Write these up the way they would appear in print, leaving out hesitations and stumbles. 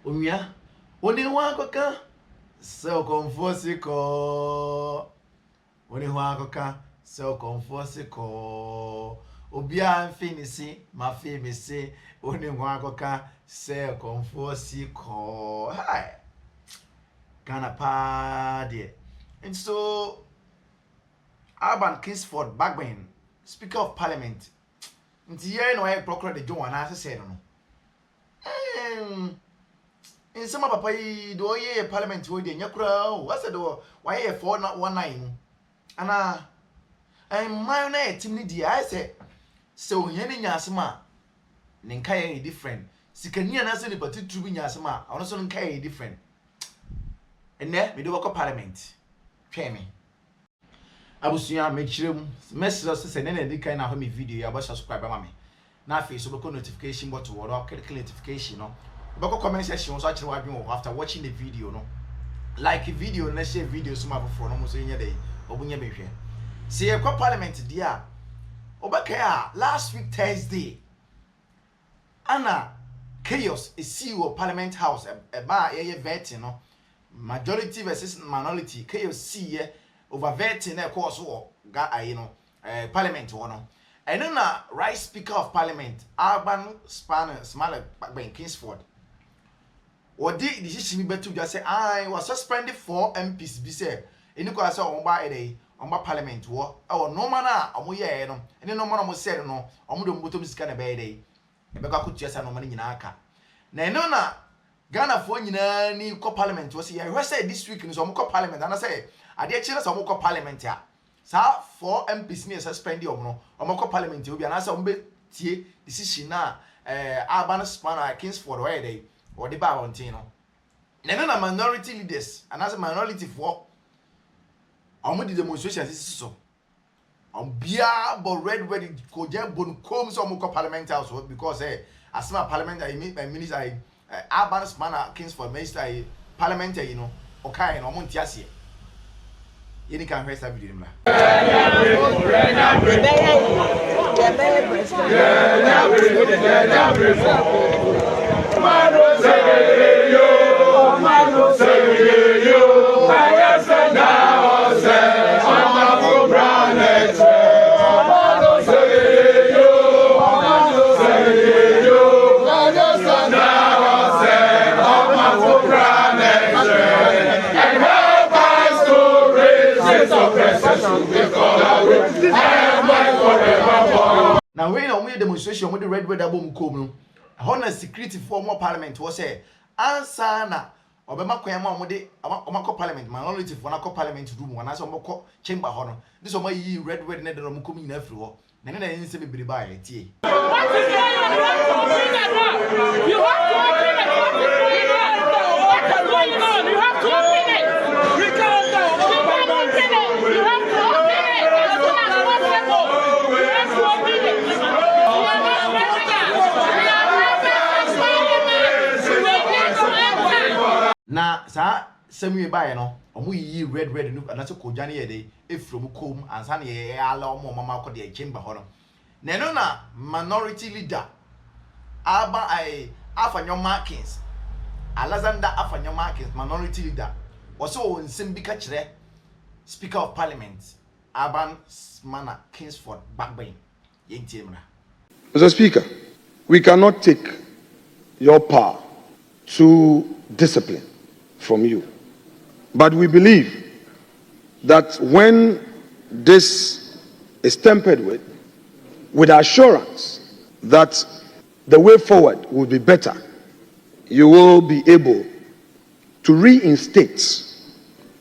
Umia, only one coca, so comfortable. Only one coca, so comfortable. Obia finisi, my famous say, only one coca, so comfortable. Hi, Ghana party. And so, Alban Bagbin, Speaker of Parliament. Nti ye no I procure the John and I said no. In some papa yi do ye parliament we dey nyakura o asa do why ye 419 ana my na team ni di I say so hene nyasema ne nka ye different sikania na se ne patutu bi nyasema ono so nka ye different enne me do work parliament hwe me abusuya mechirem message so se ne na di kan na ho me video ya ba subscribe ba me na face so be notification button or click notification no bako comment section so akire wadwen after watching the video no like video na share video so mafoforo no so nya dey obunya behwe see e parliament dia obaka last week Thursday ana chaos is CEO Parliament House ba ye vetting no majority versus minority chaos see over vetting na course wo ga ayi no parliament wo no eno na right speaker of parliament Alban Bagbin what did decision be better just say I was suspended 4 MPs be say eni ko say on ba ede on ba parliament wo no man a omo ye no eni no man omo say no omo do mbotom sika na be ede e be ka kutua say no man nyina aka na eno na Ghana fo nyina ni ko parliament wo say you say this week ni so omo ko parliament and say ade kire so omo ko parliament a sa 4 MPs ni suspend omo no omo ko parliament obi na say omo be tie decision na Alban Bagbin wo ede or the bar on Tino. Then a minority leaders and as a minority for the demonstration so on beer but red 𝐂𝐍𝐉𝐎𝐾 comes on parliament house because as my parliament I meet by minister Alban Bagbin minister parliament you know okay no montiasie yeni kan hwesa video mla now when on demonstration with the red bomb come no security for more parliament was say answer na obema kwan ma omako parliament minority for na parliament room wana so omako chamber ho no this one yi red ne de no come nyina afiri ho na ne na yin se bebere ba ya tie you have to open it what is going on you have to open it we can't open it you have to open it as soon as possible you have to open it na sa Samuel bae no omo yi red no na se kodwane ye de efrom kom ansa na ye ala omo mama ko de chamber ho no na no na minority leader Afenyo Markin Afenyo Markin minority leader also nsem bi ka kire speaker of parliament Alban Bagbin yentie mra. Mr. Speaker, we cannot take your power to discipline from you. But we believe that when this is tempered with assurance that the way forward will be better, you will be able to reinstate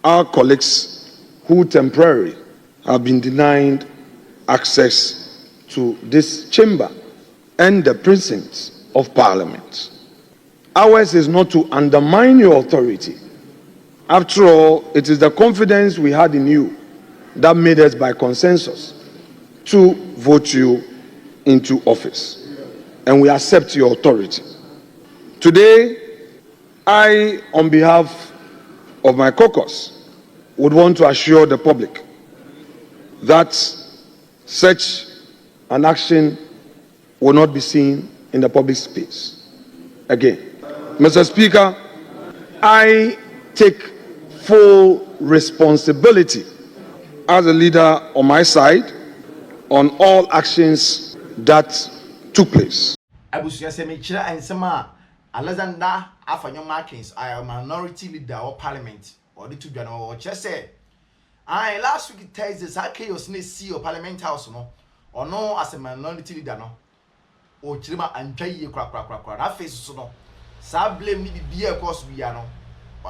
our colleagues who temporarily have been denied access to this chamber and the precincts of Parliament. Ours is not to undermine your authority. After all, it is the confidence we had in you that made us by consensus to vote you into office. And we accept your authority. Today, I, on behalf of my caucus, would want to assure the public that such an action will not be seen in the public space again. Mr. Speaker, I take full responsibility as a leader on my side on all actions that took place. Abusuya se me kira ensema Alexander Afenyo Markin, I am minority leader of parliament or the two general or just say I last week Thursday 𝐓𝐾𝐒 ne see of parliament house no or no as a minority leader no o chirima antwa yie kra na face so no sa blame ni bibia cause we are no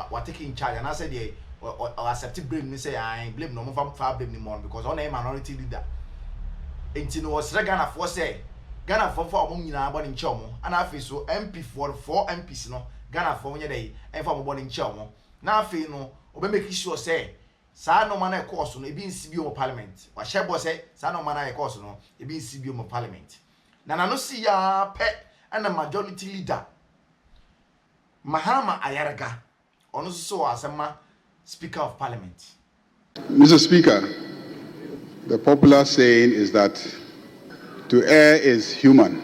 what taking charge and I said yeah or accept blame ni say I blame no more fa blame ni more because on a minority leader enti no was Ghana for say Ghana for omo nyina abɔ ne nkyɛ omo ana afi so MP for 4 MPs no Ghana for nyɛ dai ɛfa omo bɔ ne nkyɛ omo na afi no obe make sure say saa no man e course no ebi nsi bi omo parliament wa hyɛ bɔ say saa no man e course no ebi nsi bi omo parliament na no si ya pɛ ana majority leader Mahama Ayaraga ɔno so asema speaker of parliament. Mr. Speaker, the popular saying is that to err is human,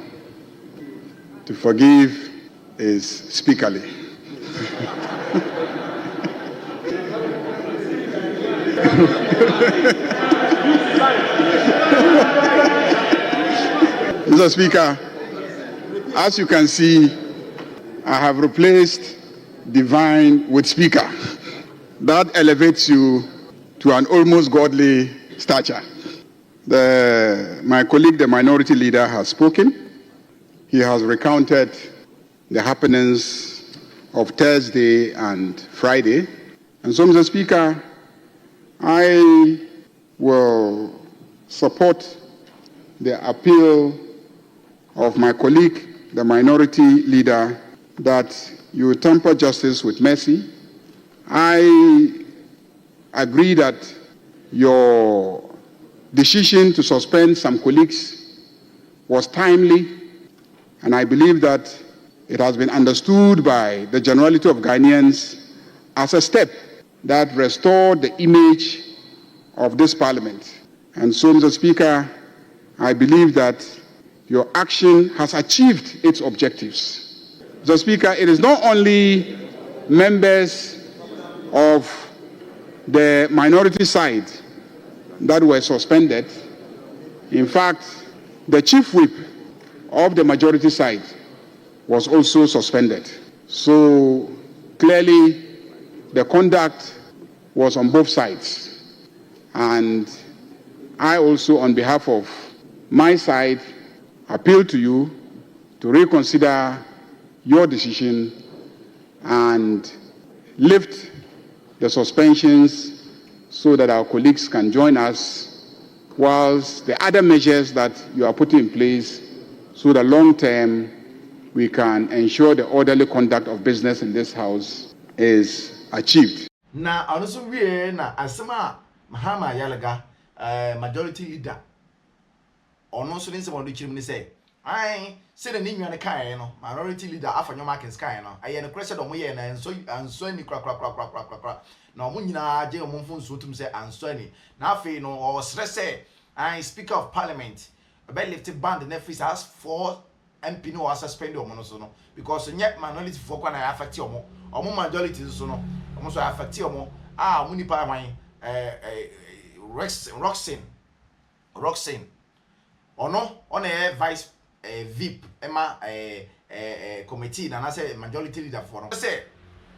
to forgive is speakerly. Mr. Speaker, as you can see, I have replaced divine with speaker. That elevates you to an almost godly stature. My colleague, the minority leader, has spoken. He has recounted the happenings of Thursday and Friday. And so, Mr. Speaker, I will support the appeal of my colleague, the minority leader, that you temper justice with mercy. I agree that your decision to suspend some colleagues was timely, and I believe that it has been understood by the generality of Ghanaians as a step that restored the image of this parliament. And so, Mr. Speaker, I believe that your action has achieved its objectives. Mr. Speaker, it is not only members of the minority side that were suspended. In fact, the chief whip of the majority side was also suspended. So clearly, the conduct was on both sides. And I also, on behalf of my side, appeal to you to reconsider your decision and lift the suspensions so that our colleagues can join us, whilst the other measures that you are putting in place so that long term we can ensure the orderly conduct of business in this house is achieved. Na also we na asema Mahama Ayaraga majority leader ono so ni se mo do chirim ni say ai se na nwa ne kan no minority leader Afenyo Markin kan no aye ne kreshe do mo ye na anso ani kra na omo nyina je omo mfo nso tum say anso ani na afi no o sre say ai speaker of parliament be lift band na free has 4 MP no was suspend omo no so no because nye minority for kwa na affect omo majority so no omo so affect omo omo nipa wan Roxin ono on a vice VIP ema committee na na say majority leader for no say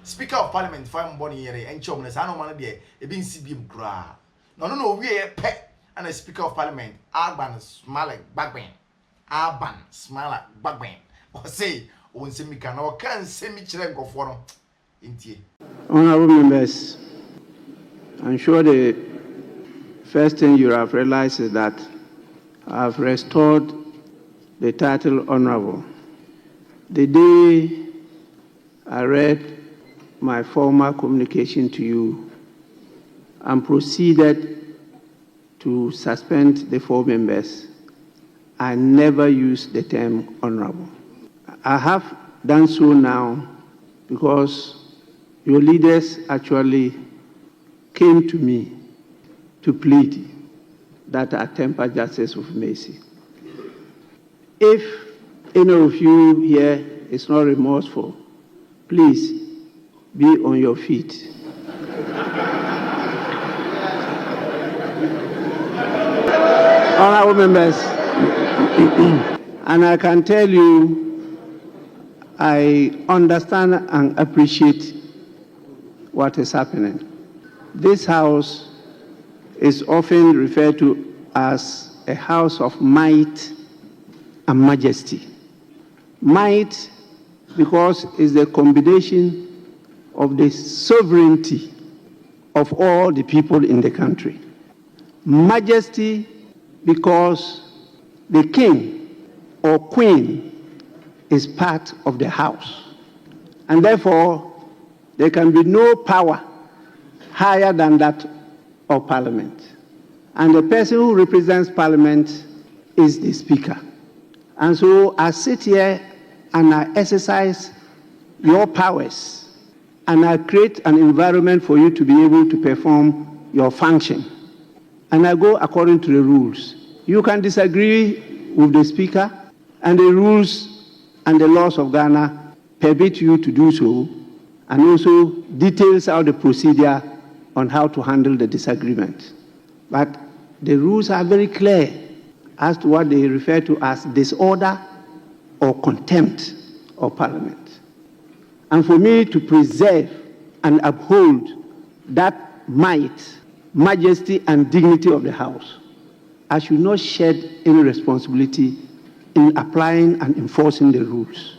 speaker of parliament for mboni yere enchom na sa no man de e bi nsi biem kra no we pe and speaker of parliament Alban Bagbin o say o nsemi kan o kan semi kire nkofo no ntie. Honorable members, I'm sure the first thing you have realized is that I have restored the title honorable. The day I read my former communication to you and proceeded to suspend the 4 members, I never used the term honorable. I have done so now because your leaders actually came to me to plead that I temper justice with mercy. If any of you here is not remorseful, please be on your feet. Honorable members, and I can tell you, I understand and appreciate what is happening. This house is often referred to as a house of might and majesty. Might, because it's the combination of the sovereignty of all the people in the country. Majesty, because the king or queen is part of the house. And therefore, there can be no power higher than that of Parliament. And the person who represents Parliament is the Speaker. And so I sit here and I exercise your powers and I create an environment for you to be able to perform your function. And I go according to the rules. You can disagree with the Speaker, and the rules and the laws of Ghana permit you to do so, and also details out the procedure on how to handle the disagreement. But the rules are very clear as to what they refer to as disorder or contempt of Parliament. And for me to preserve and uphold that might, majesty, and dignity of the House, I should not shed any responsibility in applying and enforcing the rules.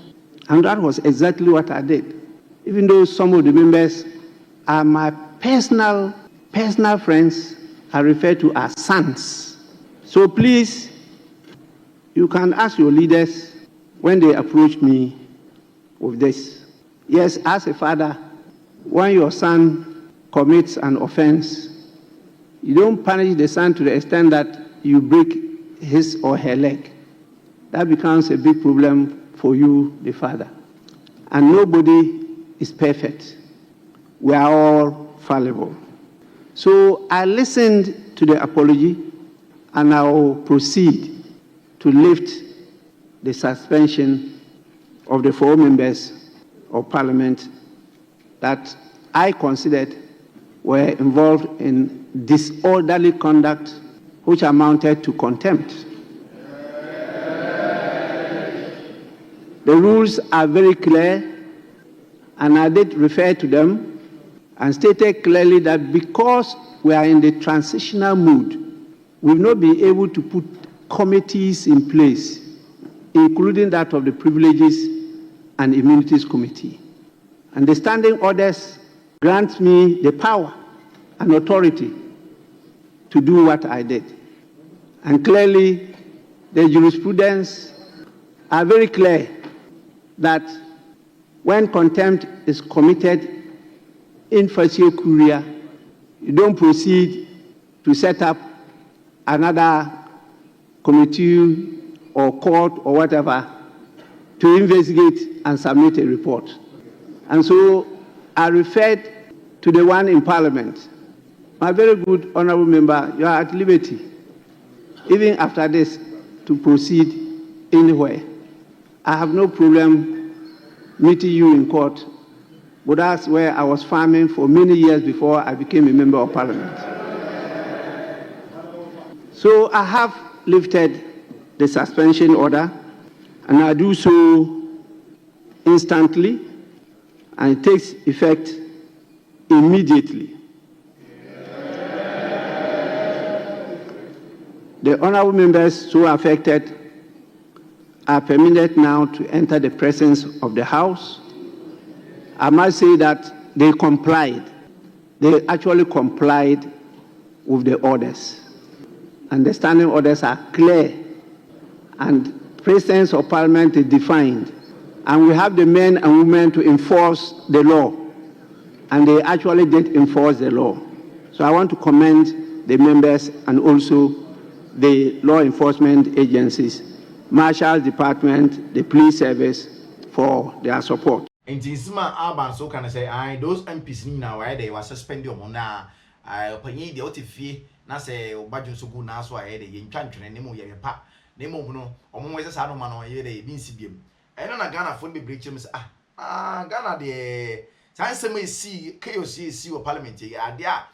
And that was exactly what I did. Even though some of the members are my personal friends, I refer to as sons. So please, you can ask your leaders when they approach me with this. Yes, as a father, when your son commits an offense, you don't punish the son to the extent that you break his or her leg. That becomes a big problem for you, the father. And nobody is perfect. We are all fallible. So I listened to the apology and I will proceed to lift the suspension of the 4 members of Parliament that I considered were involved in disorderly conduct which amounted to contempt. The rules are very clear, and I did refer to them and stated clearly that because we are in the transitional mood, we will not be able to put committees in place, including that of the Privileges and Immunities Committee. And the standing orders grant me the power and authority to do what I did. And clearly, the jurisprudence are very clear that when contempt is committed in facie curia, you don't proceed to set up another committee or court or whatever to investigate and submit a report. And so I referred to the one in Parliament. My very good honorable member, you are at liberty, even after this, to proceed anywhere. I have no problem meeting you in court, but that's where I was farming for many years before I became a member of Parliament. So I have lifted the suspension order, and I do so instantly, and it takes effect immediately. The honorable members so affected are permitted now to enter the presence of the House. I must say that they complied. They actually complied with the orders. And the standing orders are clear, and presence of Parliament is defined. And we have the men and women to enforce the law. And they actually did enforce the law. So I want to commend the members and also the law enforcement agencies, Marshal's Department, the police service, for their support. In Tinsima Alban, so can I say, those MPs now, where they were suspended on now, I pay the OTF, na say, Bajun so good now, so I had a young country and Nemo Yapa, Nemo, or Moises Adoman or Yede, Vincibium. I don't know Ghana for the breaches, Ghana de sansem esi KOC o parliament ya ade a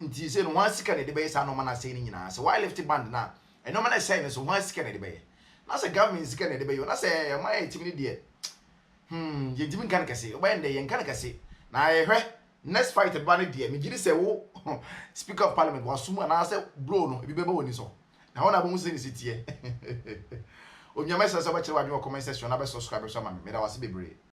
nti se no wan sika ne de be sa no mana say ni nyina se why lift band na e no mana say ne so wan sika ne de be na se government sika ne de be yo na se ma etimi de ye jimi kan kase o ba nde ye kan kase na ye hwe next fight ba ne de me giri se wo speaker of parliament wasum na se blow no ebi beba woni so na ho na bo mu se ni sitie onyama se ba kire wa comment section na be subscribe so ma me da wase bebre